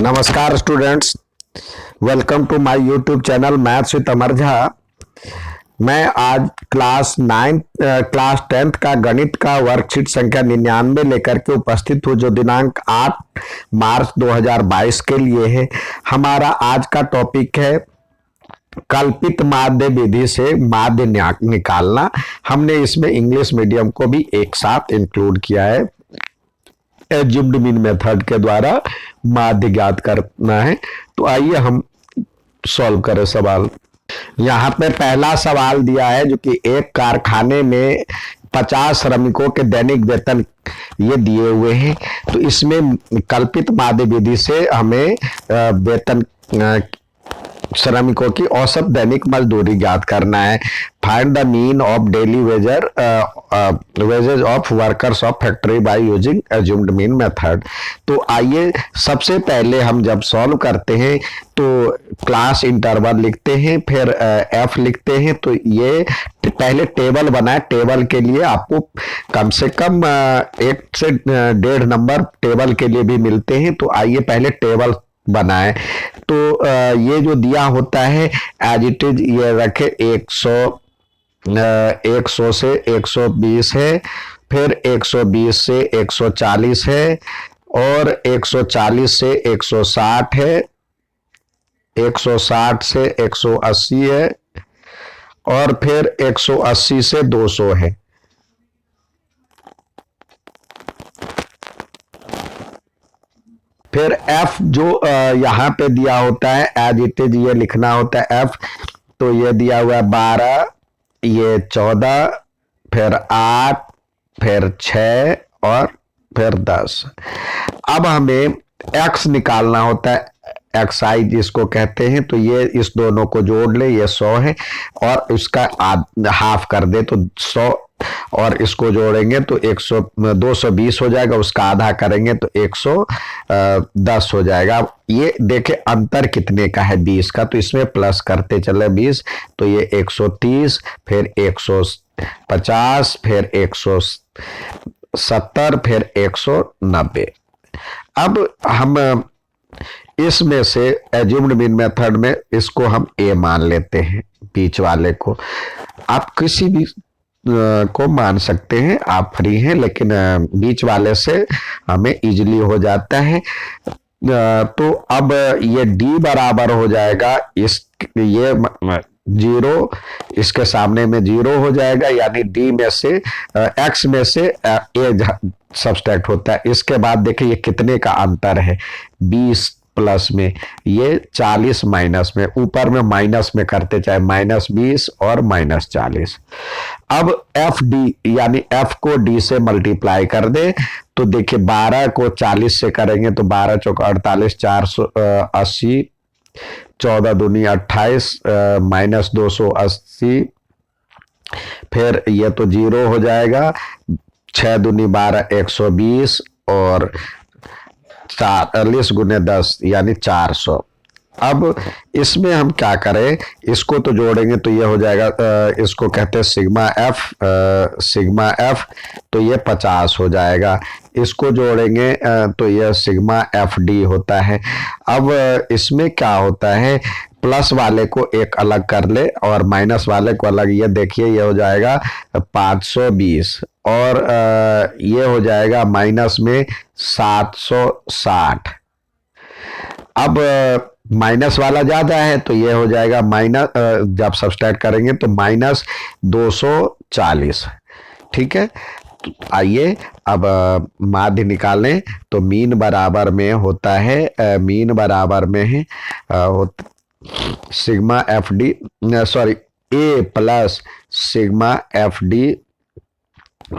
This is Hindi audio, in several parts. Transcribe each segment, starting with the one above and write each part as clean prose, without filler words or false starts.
नमस्कार students, welcome to my YouTube channel maths with Amar Jha. मैं आज क्लास 10th का गणित का वर्कशीट संख्या 99 लेकर के उपस्थित हूँ, जो दिनांक 8 मार्च 2022 के लिए है। हमारा आज का टॉपिक है कल्पित माध्य विधि से माध्य निकालना। हमने इसमें इंग्लिश मीडियम को भी एक साथ इंक्लूड किया है। एज्यूम्ड मीन मेथड के द्वारा माध्य ज्ञात करना है। तो आइए हम सॉल्व करें सवाल। यहाँ पे पहला सवाल दिया है जो कि एक कारखाने में 50 श्रमिकों के दैनिक वेतन ये दिए हुए हैं। तो इसमें कल्पित माध्य विधि से हमें वेतन श्रमिकों की औसत दैनिक मजदूरी ज्ञात करना है। Find the mean of daily wages of workers of factory by using assumed mean method. तो आइए सबसे पहले हम जब सॉल्व करते हैं तो क्लास इंटरवल लिखते हैं, फिर एफ लिखते हैं। तो ये पहले टेबल बनाए। टेबल के लिए आपको कम से कम 1 से 1.5 नंबर टेबल के लिए भी मिलते हैं। तो आइए पहले टेबल बनाए। तो ये जो दिया होता है एज इट इज ये रखे 100 से 120 है, फिर 120 से 140 है, और 140 से 160 है, 160 से 180 है, और फिर 180 से 200 है। फिर F जो यहाँ पे दिया होता है एज इट इज ये लिखना होता है F। तो ये दिया हुआ है 12, ये 14, फिर 8, फिर 6 और फिर 10। अब हमें X निकालना होता है, XI जिसको कहते हैं। तो ये इस दोनों को जोड़ ले, ये 100 है, और इसका हाफ कर दे तो 100, और इसको जोड़ेंगे तो 220 हो जाएगा। उसका आधा करेंगे तो 110 हो जाएगा। ये देखे अंतर कितने का है, 20 का। तो इसमें प्लस करते चले 20, तो ये 130, फिर 150, फिर 170, फिर 190। अब हम इसमें से एज्यूम्ड मीन मेथड में इसको हम ए मान लेते हैं, बीच वाले को। आप किसी भी को मान सकते हैं, आप फ्री हैं, लेकिन बीच वाले से हमें इजीली हो जाता है। तो अब ये डी बराबर हो जाएगा ये 0, इसके सामने में 0 हो जाएगा, यानी डी में से एक्स में से ए सब्सट्रैक्ट होता है। इसके बाद देखिए ये कितने का अंतर है, 20 प्लस में, ये 40 माइनस में, ऊपर में माइनस में करते चाहे -20 और -40। अब एफ डी यानी एफ को डी से मल्टीप्लाई कर दे। तो देखिए 12 को 40 से करेंगे तो 12 चौका 48, 480, 14 दूनी 28, -280, फिर ये तो 0 हो जाएगा, 6 दूनी 12, 120, और 40 गुने 10 यानी 400। अब इसमें हम क्या करें, इसको तो जोड़ेंगे तो ये हो जाएगा, इसको कहते हैं सिग्मा एफ, तो ये 50 हो जाएगा। इसको जोड़ेंगे तो ये सिग्मा एफ डी होता है। अब इसमें क्या होता है, प्लस वाले को एक अलग कर ले और माइनस वाले को अलग। ये देखिए ये हो जाएगा 520, और ये हो जाएगा माइनस में 760। अब माइनस वाला ज्यादा है तो ये हो जाएगा माइनस, जब सब्सट्रैक्ट करेंगे तो -240। ठीक है। तो आइए अब माध्य निकालें। तो मीन बराबर में होता है, मीन बराबर में है sigma F D, sorry A plus sigma F D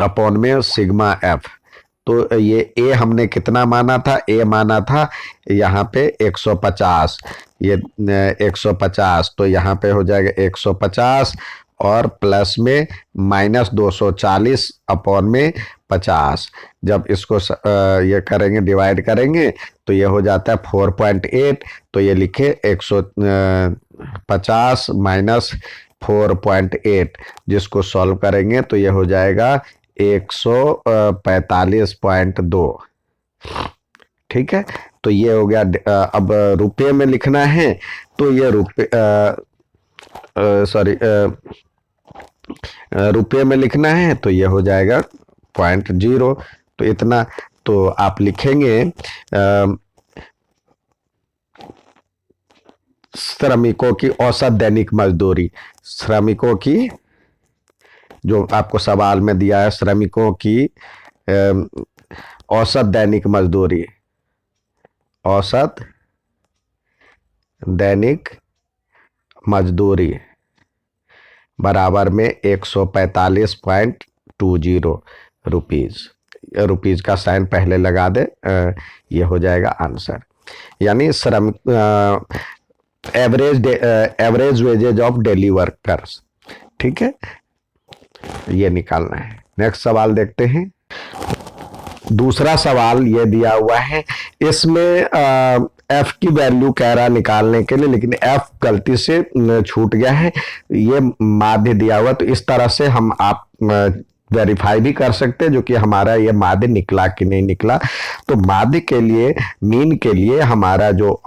upon में सिग्मा एफ। तो ये ए हमने कितना माना था, ए माना था यहाँ पे 150, ये 150, तो यहाँ पे हो जाएगा 150, और प्लस में -240 अपॉन में 50। जब इसको ये करेंगे, डिवाइड करेंगे, तो ये हो जाता है 4.8। तो ये लिखे 150 माइनस 4.8, जिसको सॉल्व करेंगे तो ये हो जाएगा 145.2। ठीक है। तो ये हो गया। अब रुपये में लिखना है तो ये सॉरी रुपये में लिखना है तो ये हो जाएगा 0.0। तो इतना तो आप लिखेंगे श्रमिकों की औसत दैनिक मजदूरी। श्रमिकों की, जो आपको सवाल में दिया है, श्रमिकों की औसत दैनिक मजदूरी, औसत दैनिक मजदूरी बराबर में 145.20 रुपीज। रुपीज का साइन पहले लगा दे, ये हो जाएगा आंसर। यानी श्रमिक average wages of daily workers. ठीक है, ये निकालना है। नेक्स्ट सवाल देखते हैं। दूसरा सवाल ये दिया हुआ है, इसमें एफ की वैल्यू कह रहा निकालने के लिए, लेकिन एफ गलती से छूट गया है। ये माध्य दिया हुआ, तो इस तरह से हम आप वेरीफाई भी कर सकते हैं जो कि हमारा ये माध्य निकला कि नहीं निकला। तो माध्य के लिए, मीन के लिए हमारा जो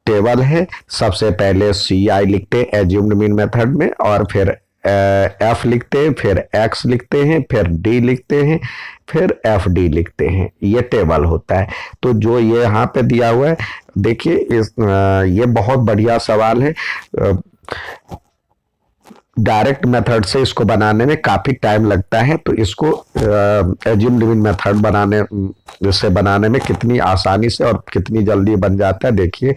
टेबल है, सबसे पहले सी आई लिखते हैं एज्यूम्ड मीन मेथड में, और फिर एफ लिखते हैं, फिर एक्स लिखते हैं, फिर डी लिखते हैं, फिर एफ डी लिखते हैं। ये टेबल होता है। तो जो ये यहाँ पे दिया हुआ है, देखिए ये बहुत बढ़िया सवाल है। डायरेक्ट मेथड से इसको बनाने में काफी टाइम लगता है, तो इसको एज्यूम्ड मीन मेथड बनाने में कितनी आसानी से और कितनी जल्दी बन जाता है। देखिए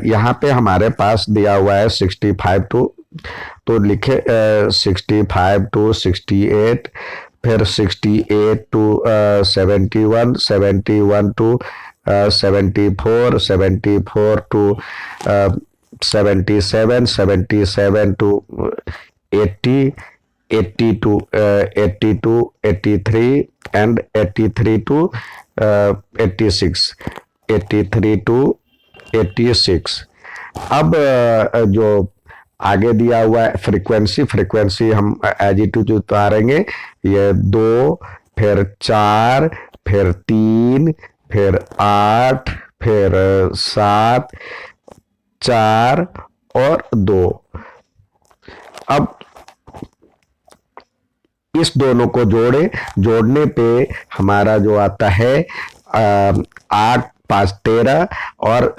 यहाँ पे हमारे पास दिया हुआ है 65 तो लिखे 65 to 68, फिर 68 to 71, 71 to 74, 74 to 77, 77 to 80, 80 to 82, 83 and 83 to 86, 83 to 86। अब जो आगे दिया हुआ है फ्रीक्वेंसी हम एज इट इज उतारेंगे। ये 2, फिर 4, फिर 3, फिर 8, फिर 7, 4 और 2। अब इस दोनों को जोड़ने पे हमारा जो आता है 8, 5, 13 और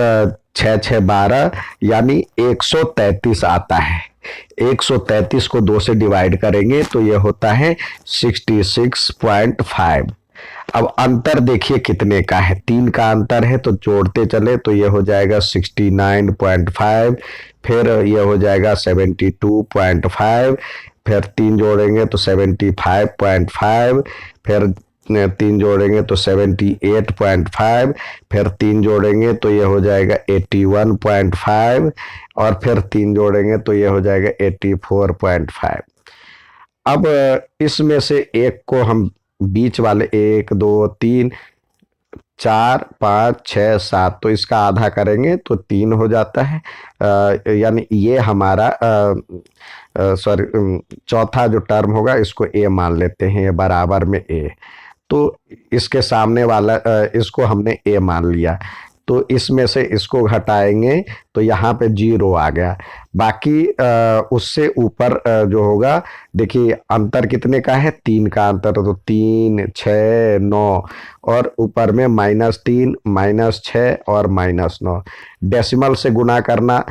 6, 6, 12, यानी 133 आता है। 133 को 2 से डिवाइड करेंगे तो ये होता है 66.5। अब अंतर देखिए कितने का है, 3 का अंतर है, तो जोड़ते चले तो ये हो जाएगा 69.5, फिर ये हो जाएगा 72.5, फिर 3 जोड़ेंगे तो 75.5, फिर 3 जोड़ेंगे तो 78.5, फिर 3 जोड़ेंगे तो ये हो जाएगा 81.5, और फिर 3 जोड़ेंगे तो ये हो जाएगा 84.5। अब इसमें से एक को हम बीच वाले 1, 2, 3, 4, 5, 6, 7, तो इसका आधा करेंगे तो 3 हो जाता है। यानी ये हमारा सॉरी चौथा जो टर्म होगा इसको ए मान लेते हैं, ये बराबर में ए। तो इसके सामने वाला इसको हमने ए मान लिया, तो इसमें से इसको घटाएंगे तो यहाँ पे 0 आ गया। बाकी उससे ऊपर जो होगा, देखिए अंतर कितने का है, 3 का अंतर, तो 3, 6, 9 और ऊपर में -3, -6 और -9। डेसिमल से गुना करना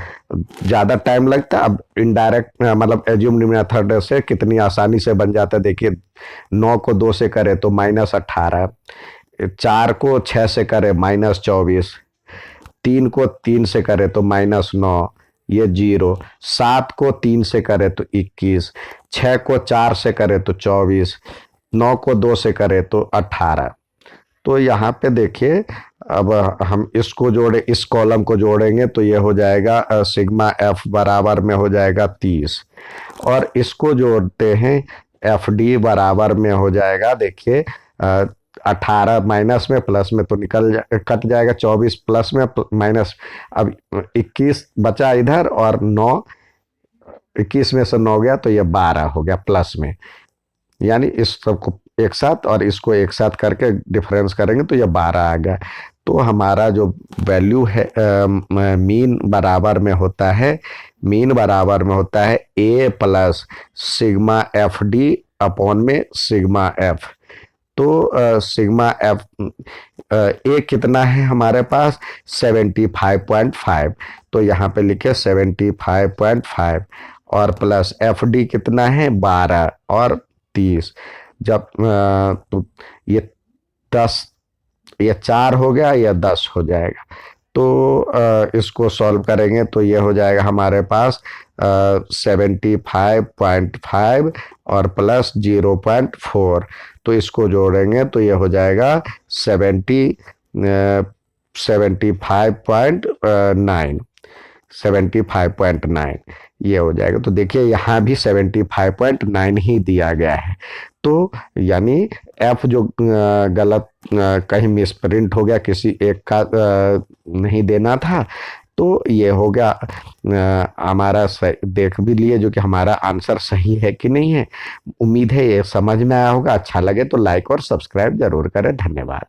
ज़्यादा टाइम लगता है। अब इनडायरेक्ट मतलब एज्यूम्ड मेथड से कितनी आसानी से बन जाता है। देखिए 9 को 2 से करे तो -18, 4 को 6 से करे -24, 3 को 3 से करे तो -9, ये 0, 7 को 3 से करे तो 21, 6 को 4 से करे तो 24, 9 को 2 से करे तो 18। तो यहाँ पे देखिए अब हम इसको जोड़े, इस कॉलम को जोड़ेंगे तो ये हो जाएगा सिग्मा एफ बराबर में हो जाएगा 30, और इसको जोड़ते हैं एफ डी बराबर में हो जाएगा, देखिए 18 माइनस में प्लस में तो कट जाएगा, 24 प्लस में माइनस, अब 21 बचा इधर और 9, 21 में से 9 गया तो ये 12 हो गया प्लस में। यानी इस सबको एक साथ और इसको एक साथ करके डिफरेंस करेंगे तो ये 12 आ गया। तो हमारा जो वैल्यू है मीन बराबर में होता है, मीन बराबर में होता है A plus sigma F D upon में सिग्मा एफ। तो सिग्मा एफ ए कितना है हमारे पास 75.5, तो यहाँ पे लिखे 75.5 और प्लस एफ डी कितना है 12 और 30। जब तो ये 10, ये 4 हो गया, या 10 हो जाएगा। तो इसको सॉल्व करेंगे तो ये हो जाएगा हमारे पास 75.5 और प्लस 0.4। तो इसको जोड़ेंगे तो ये हो जाएगा 75.9, 75.9 ये हो जाएगा। तो देखिए यहाँ भी 75.9 ही दिया गया है। तो यानी एफ जो गलत कहीं मिसप्रिंट हो गया, किसी एक का नहीं देना था, तो ये हो गया हमारा देख भी लिए जो कि हमारा आंसर सही है कि नहीं है। उम्मीद है ये समझ में आया होगा। अच्छा लगे तो लाइक और सब्सक्राइब जरूर करें। धन्यवाद।